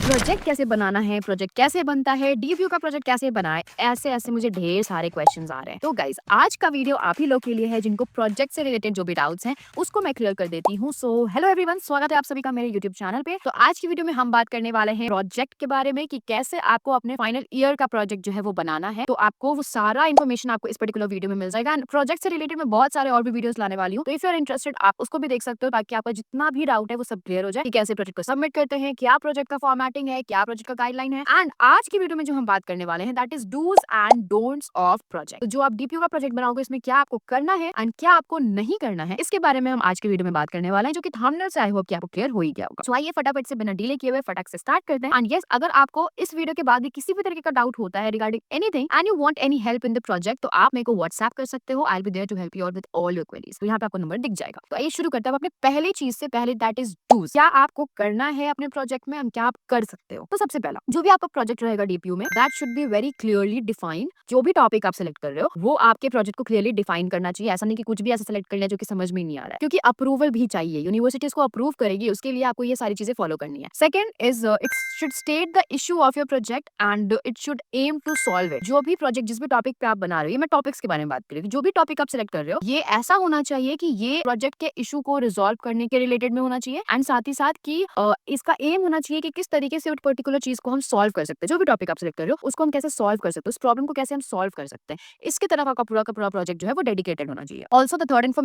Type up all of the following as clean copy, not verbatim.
Project कैसे बनाना है, project कैसे बनता है, डीपीयू का प्रोजेक्ट कैसे बनाए, ऐसे-ऐसे मुझे ढेर सारे क्वेश्चंस आ रहे हैं। तो गाइस आज का वीडियो आप ही लोग के लिए है जिनको प्रोजेक्ट से रिलेटेड जो भी डाउट्स हैं, उसको मैं क्लियर कर देती हूँ। सो हेलो एवरीवन, स्वागत है आप सभी का मेरे यूट्यूब चैनल पे। तो आज की वीडियो में हम बात करने वाले हैं प्रोजेक्ट के बारे में कि कैसे आपको अपने फाइनल ईयर का प्रोजेक्ट जो है वो बनाना है। तो आपको वो सारा इन्फॉर्मेशन आपको इस पर्टिकुलर वीडियो में मिल जाएगा एंड प्रोजेक्ट से रिलेटेड मैं बहुत सारे और भी वीडियोस लाने वाली हूँ। तो इफ यू आर इंटरेस्टेड आप उसको भी देख सकते हो ताकि आपका जितना भी डाउट है वो सब क्लियर हो जाए कि कैसे प्रोजेक्ट को सबमिट करते हैं, क्या प्रोजेक्ट का फॉर्मेटिंग है, क्या प्रोजेक्ट का गाइडलाइन है। एंड आज की वीडियो में जो हम बात करने वाले हैं that is dos and don'ts of project. तो जो आप डीपीयू का प्रोजेक्ट बनाओगे इसमें क्या आपको करना है एंड क्या आपको नहीं करना है, इसके बारे में हम आज की वीडियो में बात करने वाले हैं, जो कि थंबनेल से आई होप कि आपको क्लियर हो ही गया होगा। सो आइए फटाफट से बिना डिले किए हुए फटाक से स्टार्ट करते हैं। एंड यस, अगर आपको इस वीडियो के बाद भी किसी भी तरीके का डाउट होता है regarding anything and you want any help in the project, तो आप मेरे को व्हाट्सएप कर सकते हो। I will be there to help you out with all your queries. तो यहाँ पे आपको नंबर दिख जाएगा। तो आइए शुरू करते हैं अपने पहली चीज से पहले, दैट इज डूज। क्या आपको करना है अपने प्रोजेक्ट में एंड क्या आप कर सकते हो। तो सबसे पहला जो भी आपका प्रोजेक्ट रहेगा डीपीयू में, that should be very clearly defined. जो भी टॉपिक आप सेलेक्ट कर रहे हो वो आपके प्रोजेक्ट को क्लियरली डिफाइन करना चाहिए। ऐसा नहीं कि कुछ भी ऐसा सेलेक्ट कर लिया जो कि समझ में नहीं आ रहा है, क्योंकि अप्रूवल भी चाहिए। यूनिवर्सिटीज को अप्रूव करेगी, उसके लिए आपको ये सारी चीजें फॉलो करनी है। Second is it should state the issue of your project and it should aim to solve it. जो भी प्रोजेक्ट जिस भी टॉपिक पे आप बना रहे हो, मैं टॉपिक्स के बारे में बात कर रही हूँ, जो भी टॉपिक आप सेलेक्ट कर रहे हो ये ऐसा होना चाहिए कि ये प्रोजेक्ट के इशू को रिजॉल्व करने के रिलेटेड में होना चाहिए एंड साथ ही साथ कि इसका एम होना चाहिए कि किस तरीके से उस पर्टिकुलर चीज को हम सॉल्व कर सकते हैं। जो भी टॉपिक आप सेलेक्ट कर रहे हो उसको हम कैसे सॉल्व कर सकते हैं, उस प्रॉब्लम को कैसे हम सॉल्व कर सकते हैं, इसके तरफ आपका पूरा का पूरा प्रोजेक्ट जो है वो डेडिकेटेड होना चाहिए। Also the third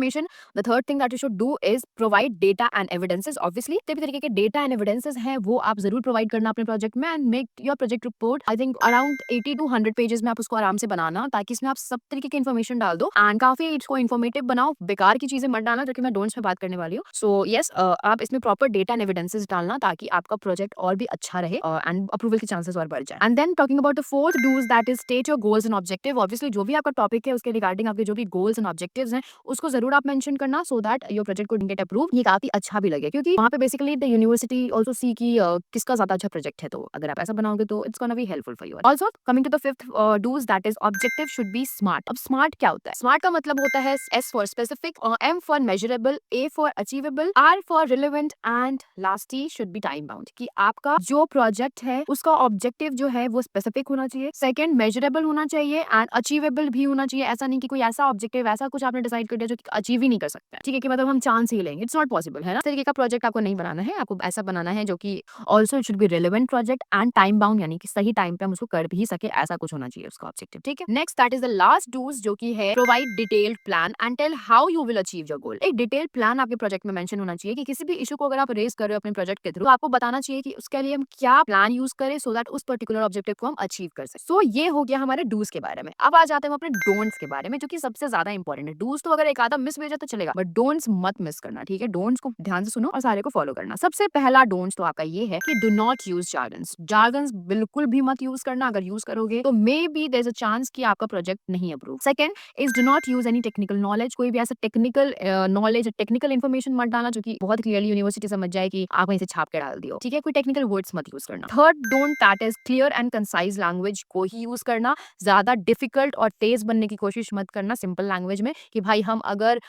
thing that you should do is provide data and evidences. Obviously सभी तरीके के डेटा एंड एविडेंसेस हैं वो आप जरूर प्रोवाइड करना अपने प्रोजेक्ट में and make your project report I think around 80 to 100 pages में आप उसको आराम से बनाना, ताकि इसमें आप सब तरीके की इन्फॉर्मेशन डाल दो एंड काफी इसको इन्फॉर्मेटिव बनाओ। बेकार की चीजें मत डालना, जो कि मैं डोंट्स में बात करने वाली हूँ। सो यस, आप इसमें प्रॉपर डेटा एंड एविडेंसेस डालना ताकि आपका प्रोजेक्ट और भी अच्छा रहे एंड अप्रूवल के चांसेस और बढ़ जाए। And then talking about the fourth dos, that is state your goals and objective. Obviously जो भी आपका टॉपिक है उसके रिगार्डिंग आपके जो भी गोल्स एंड ऑब्जेक्टिव्स हैं उसको जरूर आप मेंशन करना, सो दैट योर प्रोजेक्ट को गेट अप्रूव। ये काफी अच्छा भी लगे, क्योंकि वहाँ पे बेसिकली द यूनिवर्सिटी आल्सो सी कि किसका ज्यादा अच्छा प्रोजेक्ट है। तो अगर आप ऐसा बनाओगे तो it's gonna be helpful for you. Also coming to the fifth do's, that is objective should be smart. अब स्मार्ट क्या होता है? स्मार्ट का मतलब होता है S for specific, M for measurable, A for achievable, R for relevant and last T should be time bound. कि आपका जो प्रोजेक्ट है उसका ऑब्जेक्टिव जो है वो स्पेसिफिक होना चाहिए, सेकंड मेजरेबल होना चाहिए एंड अचीवेबल भी होना चाहिए। ऐसा नहीं कि कोई ऐसा ऑब्जेक्टिव ऐसा कुछ आपने डिसाइड कर दिया जो कि अचीव ही नहीं कर सकता है, ठीक है, कि मतलब हम चांस ही लेंगे, इट्स नॉट पॉसिबल, है ना। इस तरीके का प्रोजेक्ट आपको नहीं बनाना है, आपको ऐसा बनाना है जो कि also it should be relevant project and time bound, यानी कि सही टाइम पे हम उसको कर भी सके, ऐसा कुछ होना चाहिए उसका ऑब्जेक्टिव, ठीक है। Next that is the last do's, जो कि है provide detailed plan and tell how you will achieve your goal. एक डिटेल्ड प्लान आपके प्रोजेक्ट में मेंशन होना चाहिए कि किसी भी इशू को अगर आप रेज कर रहे हो अपने प्रोजेक्ट के थ्रू, तो आपको बताना चाहिए कि उसके लिए हम क्या प्लान यूज करें सो दैट उस पर्टिकुलर ऑब्जेक्टिव को हम अचीव कर सकें। सो ये हो गया हमारे डूज के बारे में। अब आ जाते हैं हम अपने डोंट्स के बारे में, जो कि सबसे ज्यादा इंपॉर्टेंट है। डूज तो अगर एक आधा मिस भी हो जाए तो चलेगा, बट डोंट्स मत मिस करना, ठीक है। डोंट्स को ध्यान से सुनो और सारे को फॉलो करना। सबसे पहला डोंट्स तो आपका ये है कि do not use jargons. Jargons बिल्कुल भी मत यूज करना। अगर यूज करोगे तो maybe there is a chance कि आपका प्रोजेक्ट नहीं approve. Second is do not use any technical knowledge. कोई भी ऐसा टेक्निकल नॉलेज, टेक्निकल इन्फॉर्मेशन मत डालना जो कि बहुत क्लियरली यूनिवर्सिटी समझ जाए कि आप वहीं से छाप के डाल दियो, ठीक है। कोई टेक्निकल वर्ड्स मत यूज करना। Third don't, that is clear and concise language को ही यूज करना। ज्यादा डिफिकल्ट और तेज बनने की कोशिश मत करना सिंपल लैंग्वेज में, कि भाई हम अगर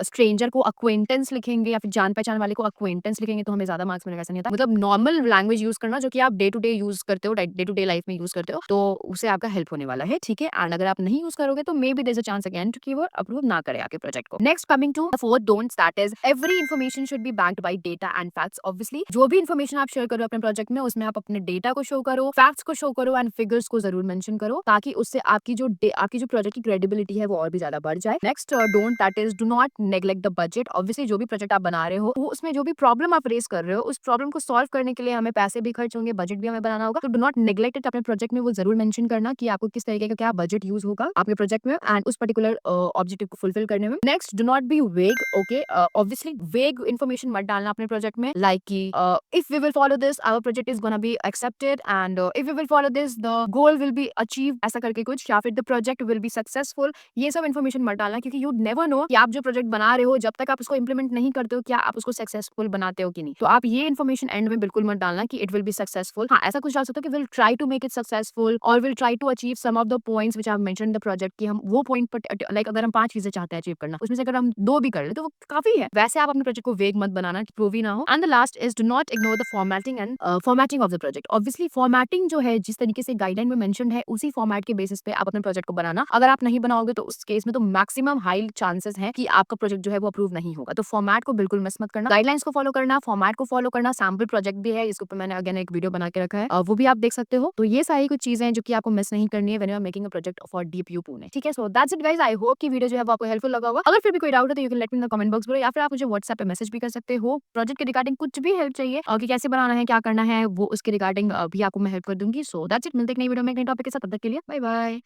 स्ट्रेंजर को अक्वेंटेंस लिखेंगे या फिर जान पहचान वाले को अक्वेंटेंस लिखेंगे तो हमें ज्यादा मार्क्स मिलेगा, ऐसा नहीं होता। मतलब नॉर्मल लैंग्वेज यूज करना जो कि आप डे टू डे यूज करते हो, डे टू डे लाइफ में यूज करते हो, तो उससे आपका हेल्प होने वाला है, ठीक है। एंड अगर आप नहीं यूज करोगे तो maybe there is a chance again कि वो अप्रूव ना करे आपके प्रोजेक्ट को। Next coming to the fourth don'ts, that is every information should be backed by data and facts. Obviously जो भी इन्फॉर्मेशन आप शेयर करो अपने प्रोजेक्ट में, उसमें आप अपने डेटा को शो करो, फैक्ट्स को शो करो एंड फिगर्स को जरूर मेंशन करो, ताकि उससे आपकी जो प्रोजेक्ट की क्रेडिबिलिटी है वो और भी ज्यादा बढ़ जाए। Next don't, that is do not neglect the budget. Obviously जो भी प्रोजेक्ट आप बना रहे हो वो उसमें जो भी प्रॉब्लम आप फेस कर रहे हो उस प्रॉब्लम को सॉल्व करने के लिए हमें पैसे भी खर्च होंगे, बजट भी हमें बनाना होगा। तो डू नॉट नेग्लेक्ट इट। अपने प्रोजेक्ट में वो जरूर मेंशन करना कि आपको किस तरीके का क्या बजट यूज होगा आपके प्रोजेक्ट में एंड उस पर्टिकुलर ऑब्जेक्टिव को फुलफिल करने में। Next, do not be vague. Okay, obviously vague information मत डालना अपने प्रोजेक्ट में, लाइक कि if we will follow this our project is gonna be accepted and if we will follow this the goal will be achieve, ऐसा करके कुछ, या फिर the project will be successful. ये सब इन्फॉर्मेशन मत डालना, क्योंकि यू नेवर नो कि आप जो प्रोजेक्ट बना रहे हो जब तक आप उसको इंप्लीमेंट नहीं करते हो क्या आप उसको सक्सेसफुल बनाते हो कि नहीं। तो आप ये इन्फॉर्मेशन एंड में बिल्कुल मत डालना कि इट विल बी सक्सेसफुल। हाँ, ऐसा कुछ डाल सकते हो कि will try to make it successful और will try to achieve some of the points which I have mentioned in the project, कि हम वो पॉइंट पर लाइक अगर हम 5 चीजें चाहते हैं अचीव करना, उसमें से अगर हम 2 भी कर ले तो वो काफी है। वैसे आप अपने प्रोजेक्ट को वेग मत बनाना कि वो भी ना हो। And the last is do not ignore the formatting second, formatting of the project. Obviously formatting जो है जिस तरीके से गाइडलाइन में मेंशन्ड है उसी फॉर्मेट के बेसिस पे आप अपने प्रोजेक्ट को बनाना। अगर आप नहीं बनाओगे तो उस केस में तो मैक्सिमम हाई चांसेस हैं कि आपका प्रोजेक्ट जो है वो अप्रूव नहीं होगा। तो फॉर्मेट को बिल्कुल मिस मत करना, गाइडलाइंस को फॉलो करना, फॉर्मेट को फॉलो करना। सैंपल प्रोजेक्ट भी है, इसके ऊपर मैंने अगेन एक वीडियो बना के रखा है, वो भी आप देख सकते हो। तो ये सारी कुछ चीजें हैं जो कि आपको मिस नहीं करनी है when you are making a project for DPU Pune. ठीक है, so that's it guys. I hope कि वीडियो जो है वो आपको हेल्पफुल लगा होगा। अगर फिर भी कोई डाउट है तो you can let me in the comment box below, या फिर आप मुझे व्हाट्सएप पे मैसेज भी कर सकते हो। प्रोजेक्ट के रिगार्डिंग कुछ भी हेल्प चाहिए कि कैसे बनाना है, क्या करना है, वो उसके रिगार्डिंग भी आपको मैं हेल्प कर दूंगी। सो दैट्स इट, मिलते हैं एक नई वीडियो में एक नए टॉपिक के साथ। तब तक के लिए बाय बाय।